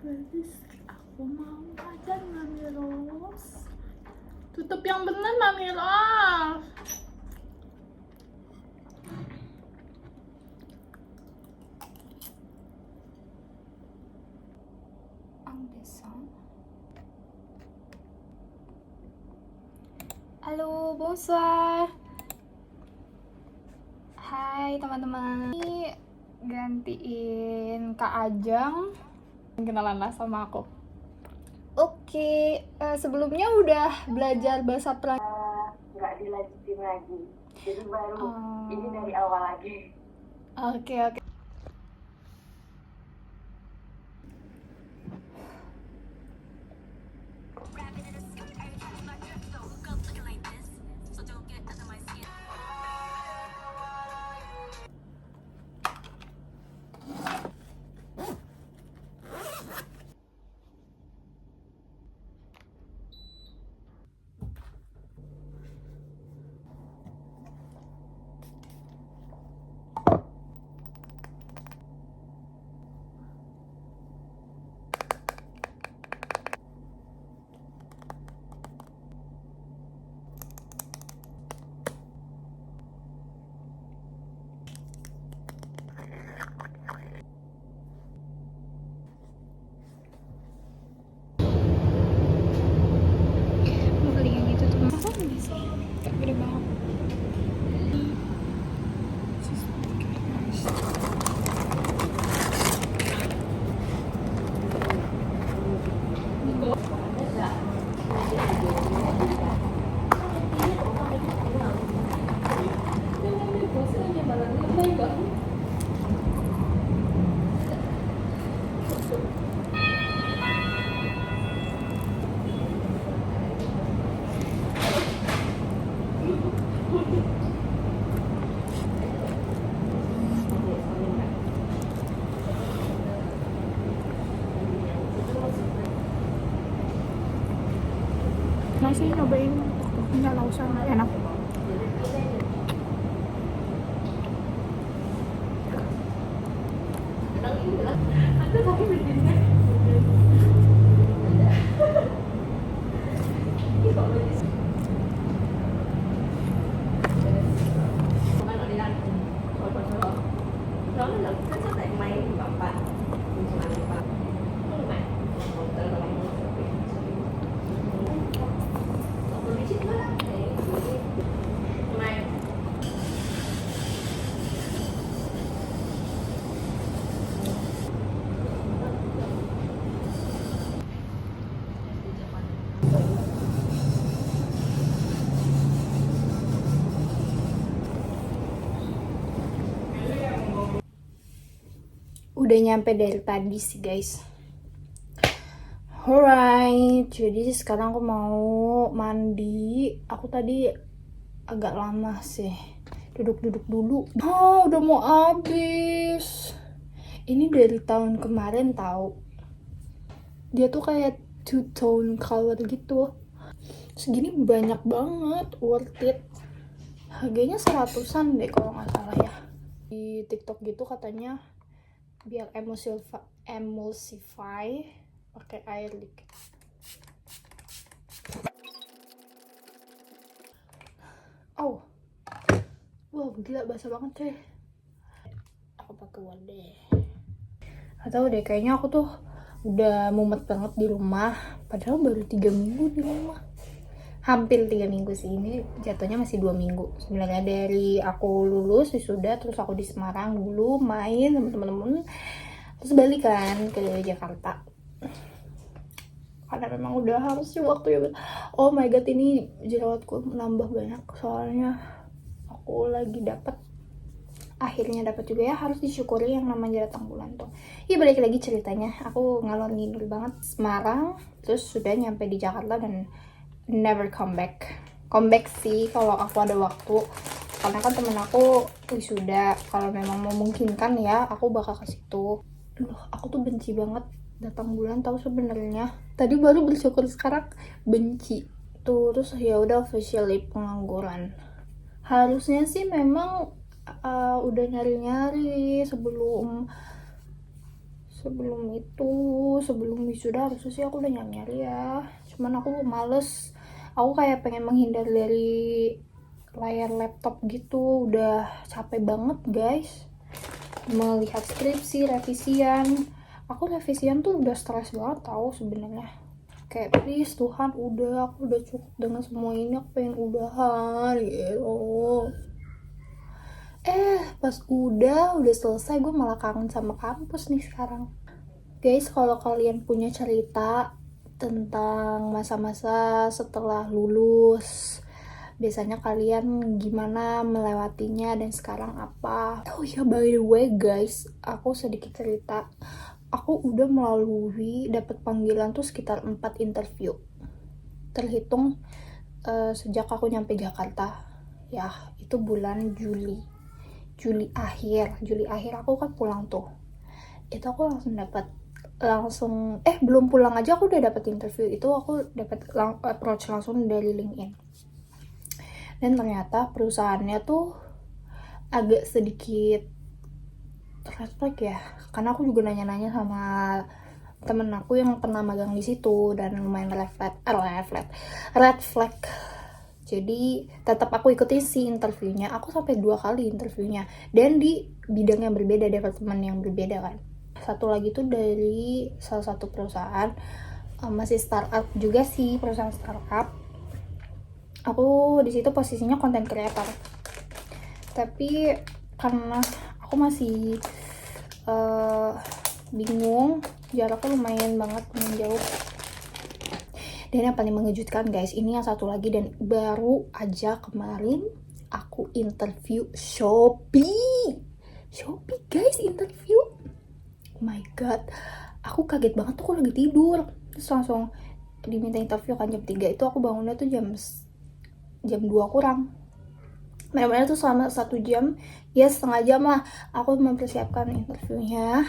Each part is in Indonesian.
Please, aku mau pacar Mami Ros. Tutup yang benar Mami Ros. Halo, bonsoir. Hai teman-teman. Ini gantiin Kak Ajeng. Kenalan lah sama aku. Oke, sebelumnya udah belajar bahasa Prancis. Nggak dilanjutin lagi, jadi baru ini dari awal lagi. Oke. nggak sih nyobain enggak, nggak usah, nggak enak. Udah nyampe dari tadi sih guys. Alright, jadi sekarang aku mau mandi. Aku tadi agak lama sih, duduk-duduk dulu. Oh, udah mau habis. Ini dari tahun kemarin tahu. Dia tuh kayak two tone color gitu. Segini banyak banget, worth it. Harganya 100-an deh kalau nggak salah ya. Di TikTok gitu katanya biar emulsify pakai air dikit. Oh, wow, gila basah banget coy. Aku pakai wadah. Atau deh, kayaknya aku tuh udah mumet banget di rumah. Padahal baru 3 minggu di rumah. Hampir 3 minggu sih, ini jatuhnya masih 2 minggu. Sebenarnya dari aku lulus wisuda, terus aku di Semarang dulu main sama temen-temen, terus balik kan ke Jakarta. Karena memang udah harus sih waktu ya. Oh my god, ini jerawatku nambah banyak soalnya aku lagi akhirnya dapat juga ya, harus disyukuri yang namanya datang bulan tuh. Iya, balik lagi ceritanya, aku ngalor ngidul banget Semarang, terus sudah nyampe di Jakarta dan never come back sih kalau aku ada waktu, karena kan temen aku wisuda. Kalau memang memungkinkan ya aku bakal ke situ. Aku tuh benci banget datang bulan, tahu sebenarnya. Tadi baru bersyukur, sekarang benci tuh. Terus ya udah officially pengangguran. Harusnya sih memang udah nyari-nyari sebelum wisuda, harusnya sih aku udah nyari-nyari ya. Cuman aku males, aku kayak pengen menghindar dari layar laptop gitu. Udah capek banget guys melihat skripsi, revisian. Aku revisian tuh udah stres banget tahu sebenarnya. Kayak please Tuhan, aku udah cukup dengan semua ini, aku pengen udahan gitu. Pas udah selesai, gue malah kangen sama kampus nih sekarang. Guys, kalau kalian punya cerita tentang masa-masa setelah lulus, biasanya kalian gimana melewatinya dan sekarang apa? Oh ya, by the way guys, aku sedikit cerita. Aku udah dapat panggilan tuh sekitar 4 interview. Terhitung sejak aku nyampe Jakarta. Ya, itu bulan Juli akhir aku kan pulang tuh. Itu aku belum pulang aja aku udah dapat interview. Itu aku dapat approach langsung dari LinkedIn. Dan ternyata perusahaannya tuh agak sedikit red flag ya, karena aku juga nanya-nanya sama temen aku yang pernah magang di situ dan lumayan red flag. Jadi tetap aku ikutin sih interviewnya. Aku sampai 2 kali interviewnya dan di bidang yang berbeda, departemen yang berbeda kan. Satu lagi tuh dari salah satu perusahaan, masih startup juga sih, perusahaan startup. Aku di situ posisinya content creator. Tapi karena aku masih bingung, jaraknya lumayan banget menjauh. Dan yang paling mengejutkan guys, ini yang satu lagi, dan baru aja kemarin aku interview Shopee guys, interview. Oh my god, aku kaget banget tuh, aku lagi tidur terus langsung diminta interview kan jam 3. Itu aku bangunnya tuh jam 2 kurang. Benar-benar tuh selama 1 jam, ya setengah jam lah aku mempersiapkan interviewnya.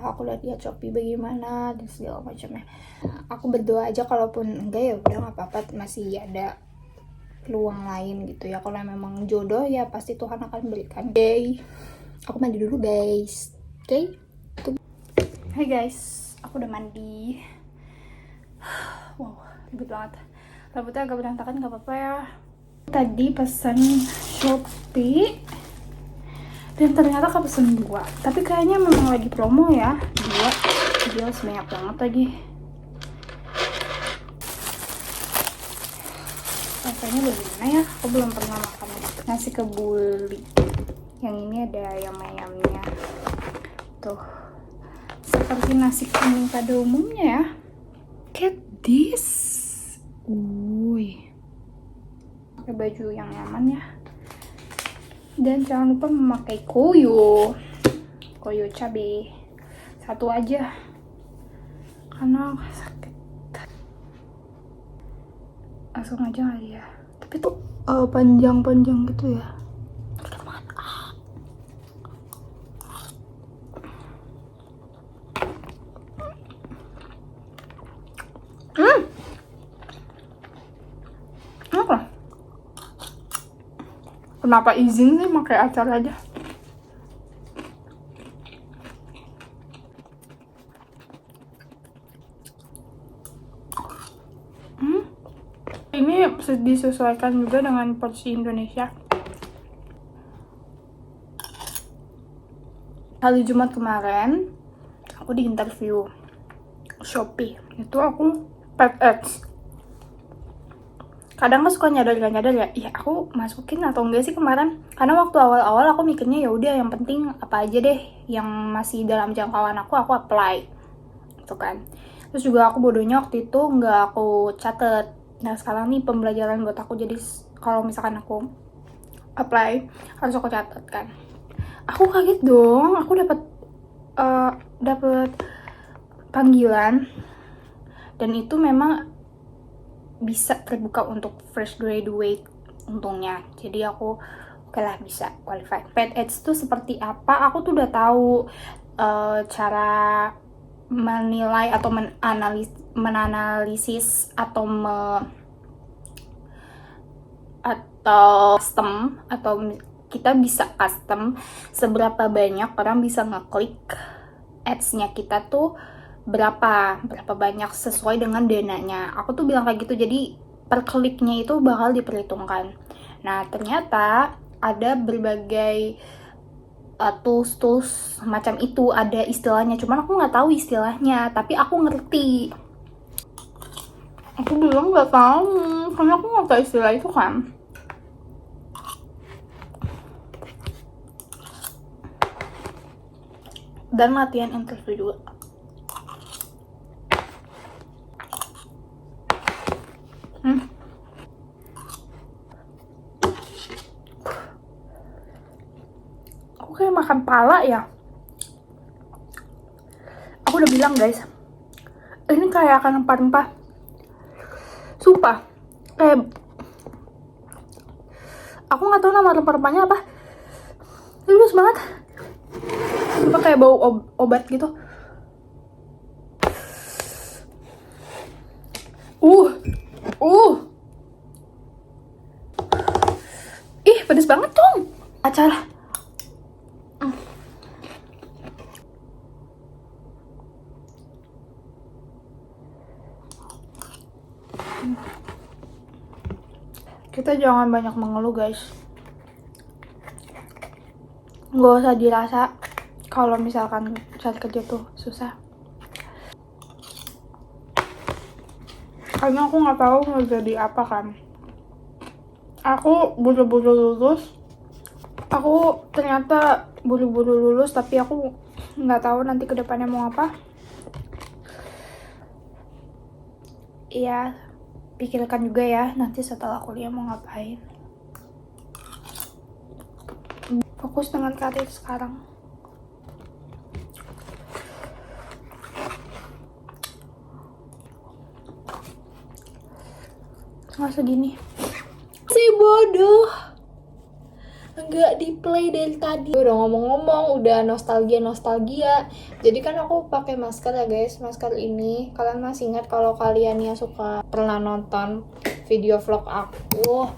aku lihat Shopee bagaimana dan segala macamnya. Aku berdoa aja, kalaupun enggak ya udah nggak apa-apa, masih ada peluang lain gitu ya. Kalau memang jodoh ya pasti Tuhan akan berikan. Oke, aku mandi dulu guys. Oke. Hai guys, aku udah mandi. Wow, ribet banget. Rambutnya agak berantakan, gak apa-apa ya. Tadi pesan Shopee dan ternyata kepesen 2, tapi kayaknya memang lagi promo ya. 2 dia banyak banget lagi. Rasanya bagaimana ya, aku belum pernah makan nasi kebuli. Yang ini ada ayam-ayamnya tuh, seperti nasi kuning pada umumnya ya. Look at this. Pakai baju yang nyaman ya. Dan jangan lupa memakai koyo cabe 1 aja karena sakit. Langsung aja kali ya, tapi tuh panjang-panjang gitu ya. Kenapa izin sih pakai acar aja? Ini disesuaikan juga dengan porsi Indonesia. Hari Jumat kemarin aku di interview Shopee, itu aku pet ads. Kadang suka nyadar gak nyadar ya, iya aku masukin atau enggak sih kemarin. Karena waktu awal-awal aku mikirnya ya udah yang penting apa aja deh yang masih dalam jangkauan aku apply gitu kan. Terus juga aku bodohnya waktu itu nggak aku catet. Nah sekarang nih pembelajaran buat aku, jadi kalau misalkan aku apply harus aku catat kan. Aku kaget dong, aku dapat panggilan dan itu memang bisa terbuka untuk fresh graduate untungnya. Jadi aku oke lah bisa qualify. Pet ads itu seperti apa? Aku tuh udah tahu cara menilai atau menanalisis atau custom, atau kita bisa custom seberapa banyak orang bisa ngeklik ads-nya kita tuh berapa banyak sesuai dengan dananya. Aku tuh bilang kayak gitu, jadi per kliknya itu bakal diperhitungkan. Nah ternyata ada berbagai tools macam itu, ada istilahnya, cuman aku nggak tahu istilahnya, tapi aku ngerti. Aku bilang nggak tahu karena aku nggak tahu istilah itu kan. Dan latihan interview juga. Aku kayak makan pala ya. Aku udah bilang guys, ini kayak akan rempah-rempah. Sumpah, kayak aku nggak tahu nama rempah-rempahnya apa. Lulus banget. Sumpah kayak bau obat gitu. Ih, pedes banget dong. Acara. Kita jangan banyak mengeluh guys. Nggak usah dirasa kalau misalkan cari kerja tuh susah. Karena aku nggak tahu mau jadi apa kan. Aku buru-buru lulus. Aku ternyata buru-buru lulus, tapi aku nggak tahu nanti kedepannya mau apa. Iya, pikirkan juga ya nanti setelah kuliah mau ngapain. Fokus dengan karir sekarang. Nggak segini. Si bodoh. gak di play dari tadi. Udah ngomong-ngomong, udah nostalgia. Jadi kan aku pakai masker ya guys, masker ini. Kalian masih ingat kalau kalian yang suka pernah nonton video vlog aku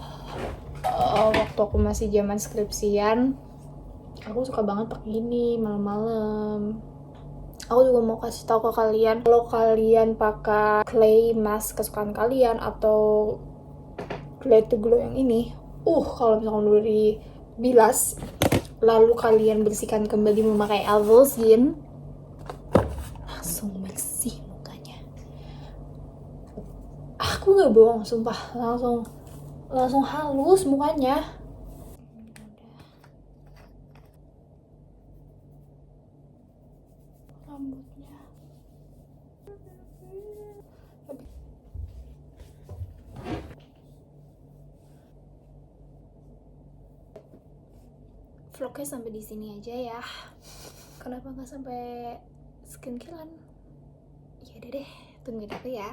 waktu aku masih zaman skripsian, aku suka banget pakai ini malam-malam. Aku juga mau kasih tahu ke kalian, kalau kalian pakai clay mask kesukaan kalian atau Clay to Glow yang ini, kalau misalkan udah dibilas lalu kalian bersihkan kembali memakai Alvosin, langsung bersih mukanya. Aku nggak bohong, sumpah, langsung halus mukanya. Rambutnya vlognya sampai di sini aja ya. Kenapa nggak sampai skincarean? Ya udah deh, tungguin aku ya.